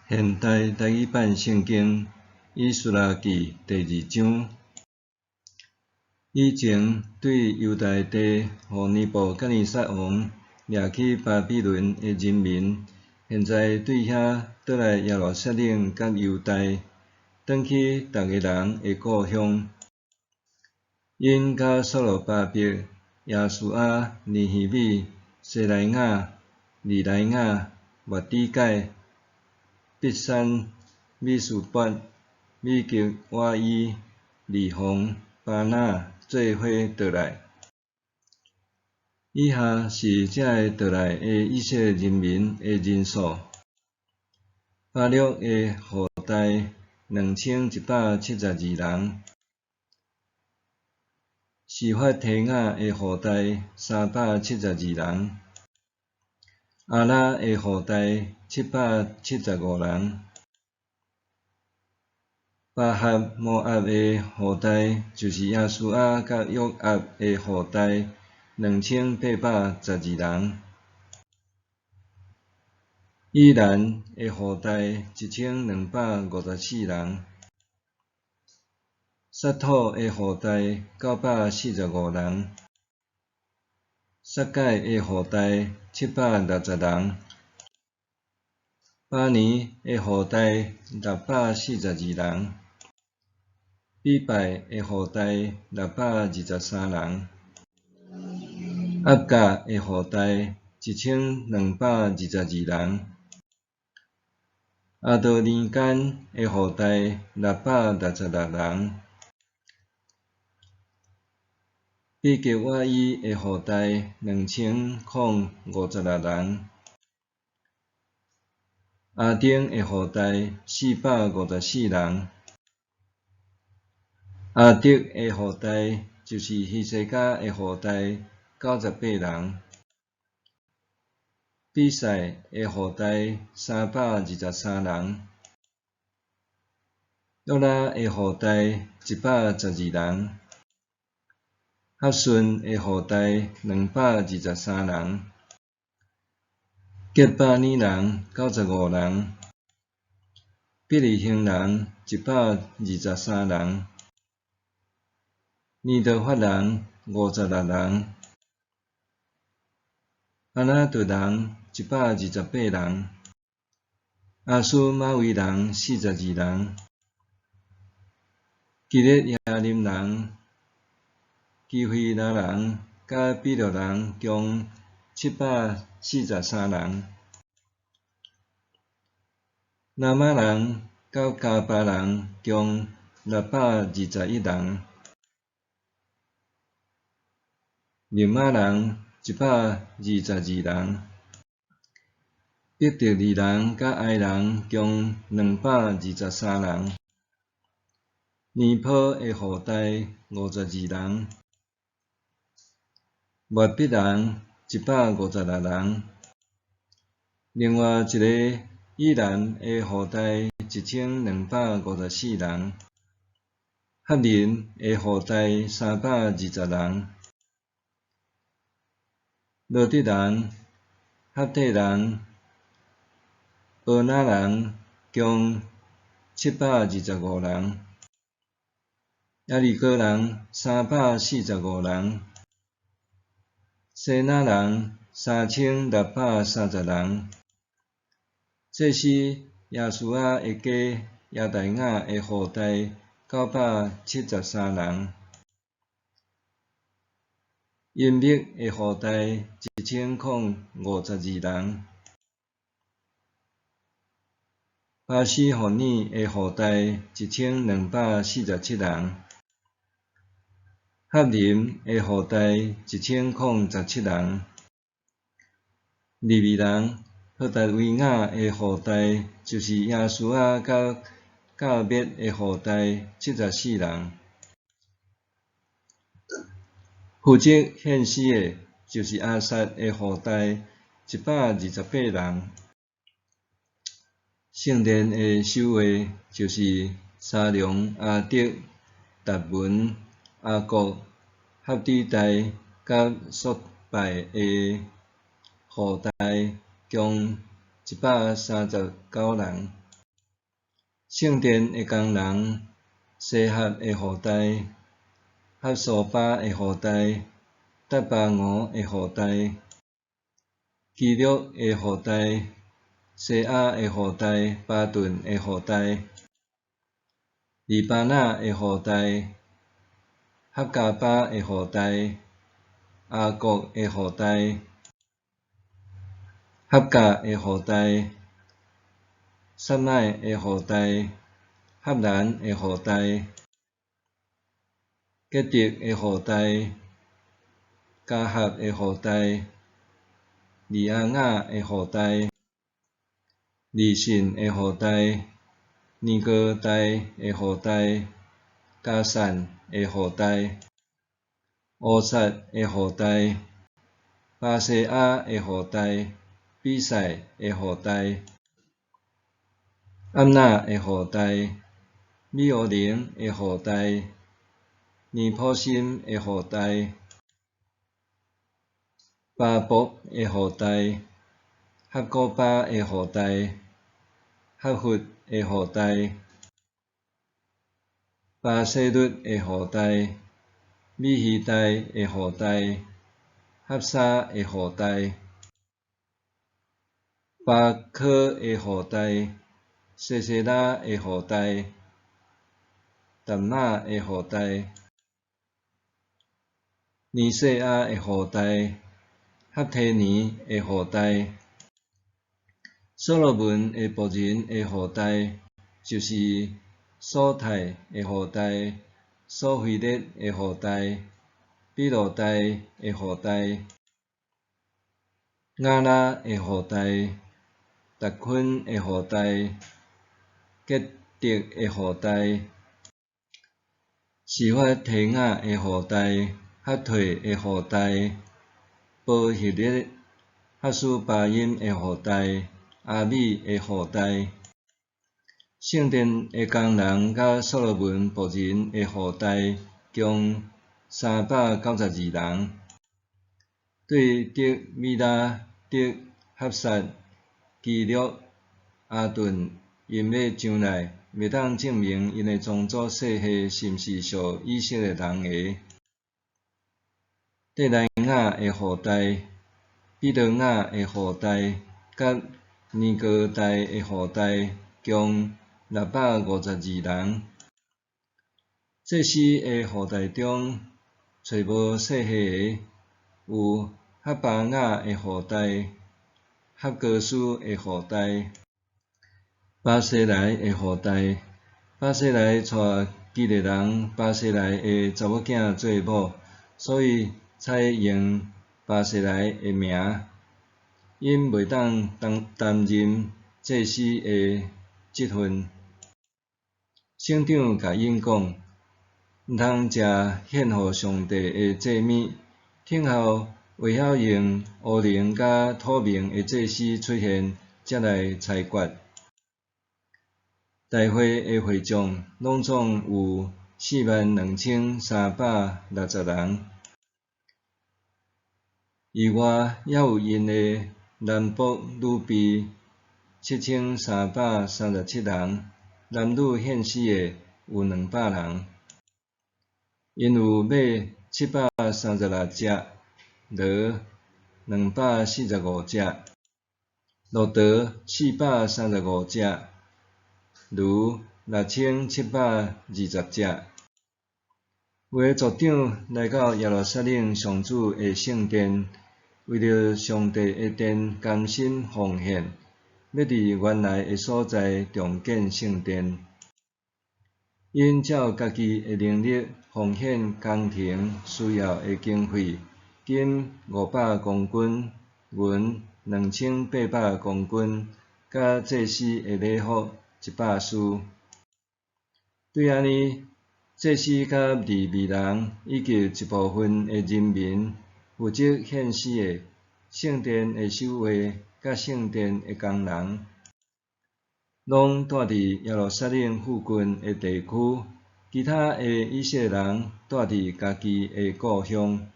现代台语版圣经以斯拉记第2章。以前对犹大地，互尼布甲尼撒王掠去巴比伦的人民，现在对遐倒来耶路撒冷甲犹大，转去逐个人的故乡。因甲所罗巴伯、耶稣亚、尼希米、西莱雅、利莱雅、末底改、毕珊、米士伯、米吉瓦伊、利宏、巴拿做伙倒来。以下是这个倒来的以色列人民的人数：巴录的后代2172人；示法提雅的后代372人；阿拉的后代775人；巴哈摩押的后代就是耶稣亚甲约押的后代2812人；以兰的后代1254人；撒土的后代945人；撒改的后代760人；巴尼的后代642人；比拜的后代623人；阿甲的后代1222人；阿多尼干的后代666人；比吉瓦伊的后代2056人；阿丁的后代454人；阿德的后代就是希西家的后代98人；比赛的后代323人；约拉的后代112人；哈顺的后代223人；结巴尼人95人；比利兴人123人；尼德法人56人；阿那突人128人；阿苏马维人42人；基列耶林人、基非拉人甲比录人共743人；拿马人甲加巴人共621人；利马人122人；伯特利人甲埃人共223人；尼波的后代52人；末必人156人；另外一个以兰的后代1254人；赫人的后代320人；罗德人、哈特人、俄那人共725人；耶利哥人345人；西那人3630人；这是耶稣亚的家亚大雅的后代973人；因密的后代1052人；巴西弗尼的后代1247人；哈林的后代1017人；利未人赫达维雅的后代就是耶稣亚甲教灭的后代74人；负责献诗的就是阿萨的后代128人；圣殿的守卫就是沙龙、阿德、达文、阿国、哈底代甲索拜的后代共139人。圣殿的工人、西合的后代、合苏巴的后代、达巴俄的后代、基律的后代、西亚的后代、巴顿的后代、利巴那的后代、合加巴的后代、阿国的后代、合加的后代、撒麦的后代、合兰的后代、吉迪的后代、加合的后代、利阿雅的后代、利信的后代、尼哥代的后代、加散的后代、乌撒的后代、巴西亚的后代、比赛的后代、安那的后代、米欧林的后代、尼普辛的后代、巴博的后代、合古巴的后代、合弗的后代、巴西律的后代、米希代的后代、合沙的后代、巴科的后代、西西拉的后代、达玛的后代、尼西亚的后代、合提尼的后代。所罗门的仆人的后代，就是所泰的后代、所菲勒的后代、比罗代的后代、亚拉的后代、达昆的后代、吉迪的后代、示法提雅的后代、哈退的后代、波希勒、哈苏巴因的后代、阿米的后代。圣殿的工人甲所罗门仆人的后代共392人。对得米拉、得哈撒、基律、阿顿因要上来，袂当证明因的宗族世系是毋是属以色列人的。得莱雅的后代、比得雅的后代、甲尼哥代的后代共652人。这4个后代中，找无世系的，有哈巴雅的后代、哈哥斯的后代、巴西莱的后代。巴西莱娶基列人巴西莱的查某囝做某，所以采用巴西莱的名。因袂当担任祭司的职分。省长甲因讲，毋通食献互上帝的祭物，听候会晓用乌灵甲土明的祭司出现，才来裁决。大会的会众拢总有42360人，以外还有因的男仆女婢7337人，男女献死的有200人。因有马736只，驴245只，骆驼435只，牛6720只。有个族长来到耶路撒冷上主的圣殿，为着上帝的殿甘心奉献，要伫原来的所在重建圣殿。因照家己的能力奉献工程需要的经费，金500公斤，银2800公斤，甲祭司的礼服100束。对安尼，祭司甲利未人以及一部分的人民负责献死的圣殿的守卫甲圣殿的工人，拢住伫耶路撒冷附近的地区，其他的以色列人住伫家己的故乡。